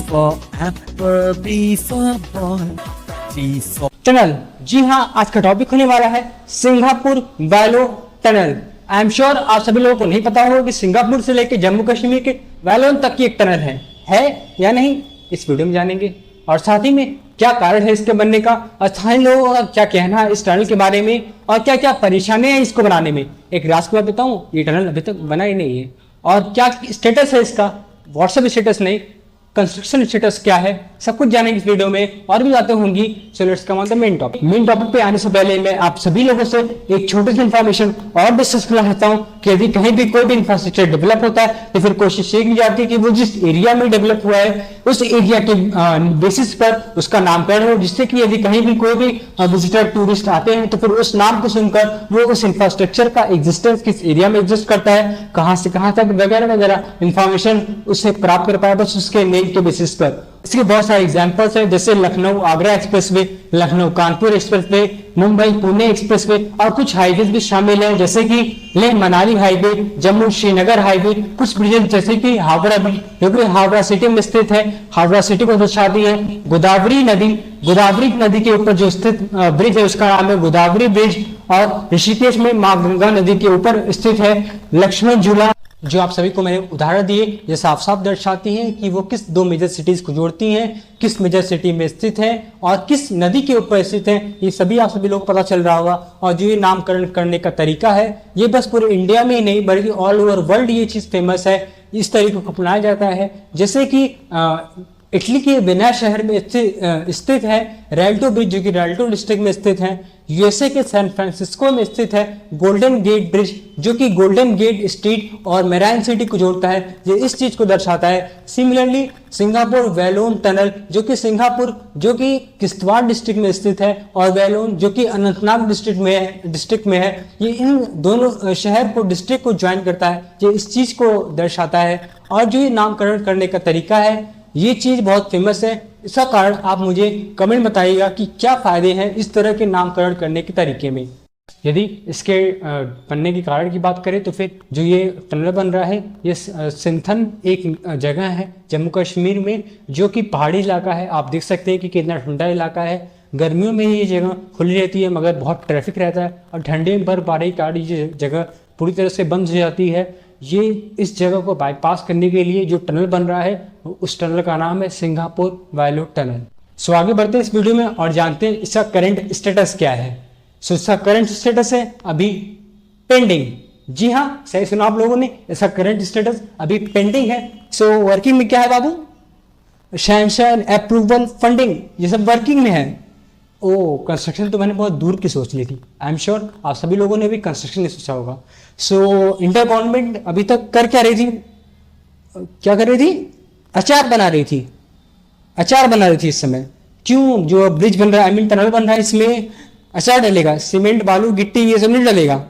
for apple, B for boy, C for tunnel. जी हाँ, आज का टॉपिक होने वाला है सिंगापुर वैलो टनल। आई एम श्योर आप सभी लोगों को नहीं पता होगा कि सिंगापुर से लेकर जम्मू कश्मीर के वैलोन तक की एक टनल है या नहीं, इस वीडियो में जानेंगे। और साथ ही में क्या कारण है इसके बनने का, स्थानीय लोगों का क्या कहना है इस टनल के बारे में, और क्या क्या परेशानियां हैं इसको बनाने में। एक राज की बात बताऊं, ये टनल अभी तक बना ही नहीं है। और क्या स्टेटस है इसका, व्हाट्सएप स्टेटस नहीं, कंस्ट्रक्शन स्टेटस क्या है, सब कुछ जानेंगे इस वीडियो में। और भी बातें होंगी। So let's come on the main topic. Main topic पे आने से पहले मैं आप सभी लोगों से एक छोटी सी इन्फॉर्मेशन और डिस्कस करना चाहता हूं कि यदि कहीं भी कोई भी इंफ्रास्ट्रक्चर डेवलप होता है तो फिर कोशिश ये की जाती है कि वो जिस एरिया में डेवलप हुआ है उस एरिया के बेसिस पर उसका नामकरण हो, जिससे कि यदि कहीं भी कोई भी विजिटर टूरिस्ट आते हैं तो फिर उस नाम को सुनकर वो उस इंफ्रास्ट्रक्चर का एग्जिस्टेंस किस एरिया में एग्जिस्ट करता है, कहां से कहां तक वगैरह वगैरह इंफॉर्मेशन उससे प्राप्त कर पाए, बस उसके नेम के बेसिस पर। इसके बहुत सारे एग्जांपल्स हैं, जैसे Lucknow Agra expressway, Lucknow Kanpur expressway, Mumbai Pune expressway, और कुछ हाईवे भी शामिल हैं जैसे कि लेह मनाली हाईवे, जम्मू श्रीनगर हाईवे, कुछ ब्रिजेस जैसे कि हावड़ा ब्रिज जो कि हावड़ा सिटी में स्थित है, हावड़ा सिटी को दर्शाती है। गोदावरी नदी के ऊपर जो स्थित ब्रिज है उसका नाम है गोदावरी ब्रिज। और ऋषिकेश में मां गंगा नदी के ऊपर स्थित है लक्ष्मण झूला, जो आप सभी को मैंने उदाहरण दिए ये साफ साफ दर्शाती हैं कि वो किस दो मेजर सिटीज को जोड़ती हैं, किस मेजर सिटी में स्थित है और किस नदी के ऊपर स्थित है। ये सभी आप सभी लोगों को पता चल रहा होगा। और जो ये नामकरण करने का तरीका है ये बस पूरे इंडिया में ही नहीं बल्कि ऑल ओवर वर्ल्ड ये चीज फेमस है। इस तरीके को अपनाया जाता है। जैसे कि इटली के वेनिस शहर में स्थित है रेल्टो ब्रिज, जो कि रेल्टो डिस्ट्रिक्ट में स्थित है। यूएसए के सैन फ्रांसिस्को में स्थित है गोल्डन गेट ब्रिज, जो कि गोल्डन गेट स्ट्रीट और मेराइन सिटी को जोड़ता है। ये इस चीज को दर्शाता है। सिमिलरली सिंगापुर वैलोन टनल, जो कि सिंगापुर जो कि किश्तवाड़ डिस्ट्रिक्ट में स्थित है, और वैलोन जो कि अनंतनाग डिस्ट्रिक्ट में है, ये इन दोनों शहर को डिस्ट्रिक्ट को ज्वाइन करता है। ये इस चीज को दर्शाता है। और जो ये नामकरण करने का तरीका है ये चीज बहुत फेमस है। इसका कारण आप मुझे कमेंट बताइएगा कि क्या फायदे हैं इस तरह के नामकरण करने के तरीके में। यदि इसके बनने के कारण की बात करें तो फिर जो ये टनल बन रहा है ये सिंथन एक जगह है जम्मू कश्मीर में, जो कि पहाड़ी इलाका है। आप देख सकते हैं कि कितना ठंडा इलाका है। गर्मियों में ये जगह खुली रहती है मगर बहुत ट्रैफिक रहता है, और ठंडे में बर्फबारी के कारण ये जगह पूरी तरह से बंद हो जाती है। ये इस जगह को बाईपास करने के लिए जो टनल बन रहा है उस टनल का नाम है सिंगापुर वैलो टनल। सो आगे बढ़ते हैं इस वीडियो में और जानते हैं इसका करंट स्टेटस क्या है। सो इसका करंट स्टेटस है अभी पेंडिंग। जी हाँ, सही सुना आप लोगों ने, इसका करंट स्टेटस अभी पेंडिंग है। सो वर्किंग में क्या है बाबू, सैंक्शन अप्रूवल फंडिंग ये सब वर्किंग में है। ओ कंस्ट्रक्शन तो मैंने बहुत दूर की सोच ली थी। आई एम श्योर आप सभी लोगों ने भी कंस्ट्रक्शन नहीं सोचा होगा। सो इंटर गवर्नमेंट अभी तक कर क्या रही थी, क्या कर रही थी, अचार बना रही थी इस समय। क्यों, जो ब्रिज बन रहा है, आई मीन टनल बन रहा है, इसमें अचार डलेगा, सीमेंट बालू गिट्टी ये सब नहीं डलेगा।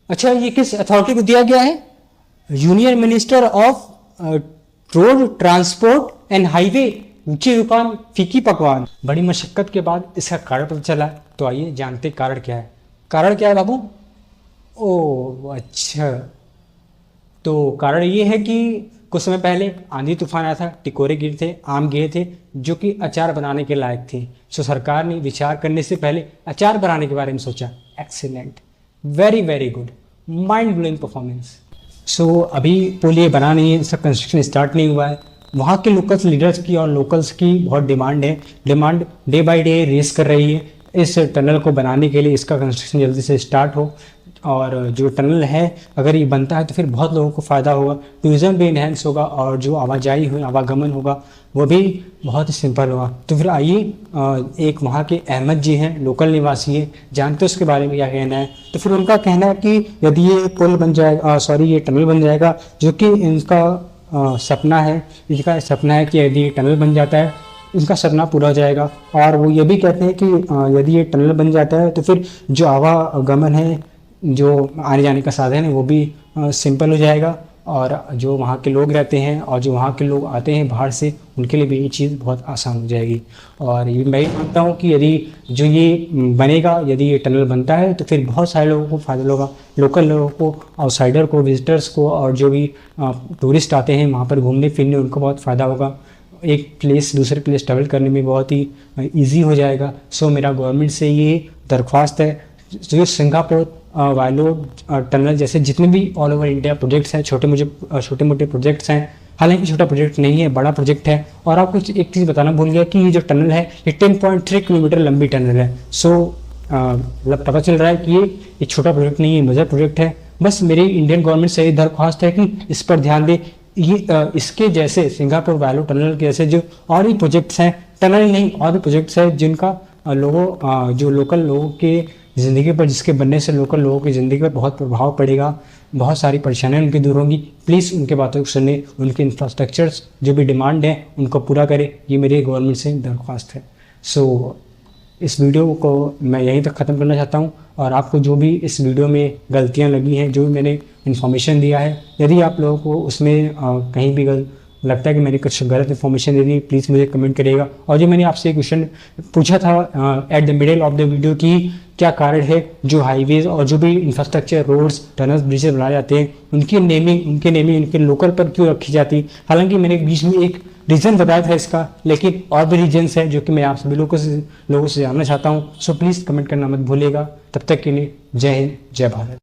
अच्छा, ये किस अथॉरिटी को दिया गया है, union minister of road transport and highway. ऊंची दुकान फीकी पकवान। बड़ी मशक्कत के बाद इसका कारण पता चला। तो आइए जानते कारण क्या है। कारण क्या है बाबू, ओ अच्छा, तो कारण ये है कि कुछ समय पहले आंधी तूफान आया था, टिकोरे गिरे थे, आम गिरे थे, जो कि अचार बनाने के लायक थे। सो सरकार ने विचार करने से पहले अचार बनाने के बारे में सोचा। Excellent, very very good, mind blowing performance. So अभी पुल ये बना नहीं है, इसका कंस्ट्रक्शन स्टार्ट नहीं हुआ है। वहाँ के लोकल्स लीडर्स की और लोकल्स की बहुत डिमांड है। Demand day by day race कर रही है इस टनल को बनाने के लिए, इसका कंस्ट्रक्शन जल्दी से स्टार्ट हो। और जो टनल है अगर ये बनता है तो फिर बहुत लोगों को फ़ायदा होगा, टूरिज़्म भी इन्हेंस होगा और जो आवागमन होगा वो भी बहुत ही सिंपल होगा। तो फिर आइए एक वहाँ के अहमद जी हैं, लोकल निवासी है, जानते हैं उसके बारे में क्या कहना है। तो फिर उनका कहना है कि यदि ये पुल बन जाएगा, ये टनल बन जाएगा, जो कि इनका सपना है कि यदि टनल बन जाता है इनका सपना पूरा हो जाएगा। और वो ये भी कहते हैं कि यदि ये टनल बन जाता है तो फिर जो आवागमन है, जो आने जाने का साधन है वो भी सिंपल हो जाएगा। और जो वहाँ के लोग रहते हैं और जो वहाँ के लोग आते हैं बाहर से, उनके लिए भी ये चीज़ बहुत आसान हो जाएगी। और ये मैं मानता हूँ कि यदि जो ये बनेगा, यदि ये टनल बनता है तो फिर बहुत सारे लोगों को फ़ायदा होगा, लोकल लोगों को, आउटसाइडर को, विजिटर्स को, और जो भी टूरिस्ट आते हैं वहाँ पर घूमने फिरने उनको बहुत फ़ायदा होगा। एक प्लेस दूसरे प्लेस ट्रैवल करने में बहुत ही ईजी हो जाएगा। सो मेरा गवर्नमेंट से ये दरख्वास्त है, जो सिंगापुर वायलो टनल जैसे जितने भी ऑल ओवर इंडिया प्रोजेक्ट्स हैं, छोटे मोटे प्रोजेक्ट्स हैं, हालांकि छोटा प्रोजेक्ट नहीं है, बड़ा प्रोजेक्ट है। और आपको एक चीज़ बताना भूल गया कि ये जो टनल है ये 10.3 किलोमीटर लंबी टनल है। सो मतलब पता चल रहा है कि ये छोटा प्रोजेक्ट नहीं है, मेजर प्रोजेक्ट है। बस मेरी इंडियन गवर्नमेंट से ये दरख्वास्त है कि इस पर ध्यान दे। ये इसके जैसे सिंगापुर वायलो टनल के जैसे जो और भी प्रोजेक्ट्स हैं, टनल नहीं और भी प्रोजेक्ट्स हैं जिनका जो लोकल लोगों के ज़िंदगी पर, जिसके बनने से लोकल लोगों की ज़िंदगी पर बहुत प्रभाव पड़ेगा, बहुत सारी परेशानियाँ उनकी दूर होंगी। प्लीज़ उनके बातों को सुने, उनके इंफ्रास्ट्रक्चर्स जो भी डिमांड है उनको पूरा करें, ये मेरी गवर्नमेंट से दरख्वास्त है। सो इस वीडियो को मैं यहीं तक ख़त्म करना चाहता हूँ। और आपको जो भी इस वीडियो में गलतियाँ लगी हैं, जो भी मैंने इन्फॉर्मेशन दिया है, यदि आप लोगों को उसमें कहीं भी लगता है कि मैंने कुछ गलत इन्फॉर्मेशन दे दी, प्लीज़ मुझे कमेंट करिएगा। और जो मैंने आपसे एक क्वेश्चन पूछा था at the middle of the video की क्या कारण है जो हाईवेज और जो भी इंफ्रास्ट्रक्चर, रोड्स, टनल्स, ब्रिजेस बनाए जाते हैं उनकी नेमिंग उनके लोकल पर क्यों रखी जाती। हालांकि मैंने बीच में एक रीज़न बताया था इसका, लेकिन और भी रीजन्स हैं जो कि मैं आप सभी लोगों से जानना चाहता हूँ। सो प्लीज़ कमेंट करना मत भूलिएगा। तब तक के लिए जय हिंद, जय भारत।